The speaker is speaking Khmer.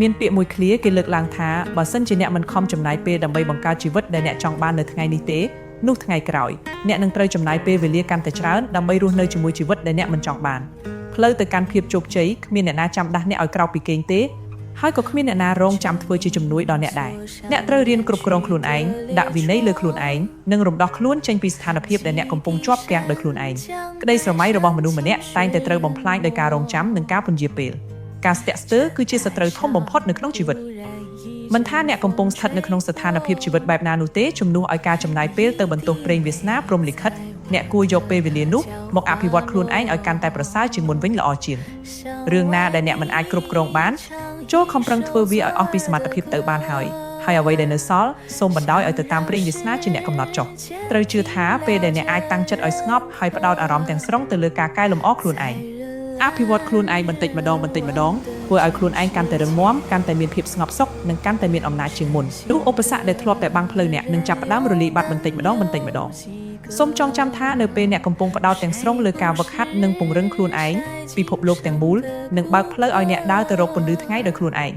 មានពាក្យមួយឃ្លាគេលើកឡើងថាបើសិនជាអ្នកមិនខំចំណាយពេលដើម្បីបង្កើតជីវិតដែលអ្នកចង់បាននៅថ្ងៃនេះទេនោះថ្ងៃក្រោយអ្នកនឹងត្រូវចំណាយពេលវេលាកាន់តែច្រើនដើម្បីរស់នៅជាមួយជីវិតដែលអ្នកមិនចង់បានផ្លូវទៅកាន់ភាពជោគជ័យគ្មានអ្នកណាចាំដាស់អ្នកឲ្យក្រោកពីគេងទេហើយក៏គ្មានអ្នកណារងចាំធ្វើជាជំនួយដល់អ្នកដែរអ្នកត្រូវរៀនគ្រប់គ្រងខ្លួនឯងដាក់វិន័យលើខ្លួនឯងនិងរំដោះខ្លួនចេញពីស្ថានភាពដែលអ្នកកំពុងជាប់គាំងដោយខ្លួនឯងក្តីស្រមៃរបស់មនុស្សម្នាក់តែងតែត្រូវបំផ្លាញដោយការរងចាំនិងការពន្យាពេលការស្ទាក់ស្ទើរគឺជាសត្រូវធំបំផុតនៅក្នុងជីវិតមិនថាអ្នកកំពុងស្ថិតនៅក្នុងស្ថានភាពជីវិតបែបណានោះទេជំនួសឲ្យការចំណាយពេលទៅបន្ទោសព្រេងវាសនាព្រំលិខិតអ្នកគួរយកពេលវេលានោះមកអភិវឌ្ឍខ្លួនឯងឲ្យកាន់តែប្រសើរជាងមុនវិញល្អជាងរឿងណាដែលអ្នកមិនអាចគ្រប់គ្រងបានចូលខំប្រឹងធ្វើវាឲ្យអស់ពីសមត្ថភាពទៅបានហើយអ្វីដែលនៅសល់សូមបណ្ដោយឲ្យទៅតាមព្រេងវាសនាជាអ្នកកំណត់ចុះត្រូវជឿថាពេលដែលអ្នកអាចតាំងចិត្តឲ្យស្ងប់ហើយផ្ដោតអារម្មណ៍ទាំងស្រុងទៅលើការកែលម្អខ្លួនឯងអភិវឌ្ឍខ្លួនឯងបន្តិចម្ដងធ្វើឲ្យខ្លួនឯងកាន់តែរឹងមាំកាន់តែមានភាពស្ងប់សុខនិងកាន់តែមានអំណាចជាងមុននោះឧបសគ្គដែលធ្លាប់តែបាំងផ្លូវអ្នកនឹងចាប់ផ្ដើមរលាយបាត់បន្តិចម្ដងសូមចងចាំថានៅពេលអ្នកកំពុងផ្ដោតទាំងស្រុងលើការវឹកហាត់និងពង្រឹងខ្លួនឯងពិភពលោកទាំងមូលនឹងបើកផ្លូវឲ្យអ្នកដើរទៅរកពន្លឺថ្ងៃដោយខ្លួនឯង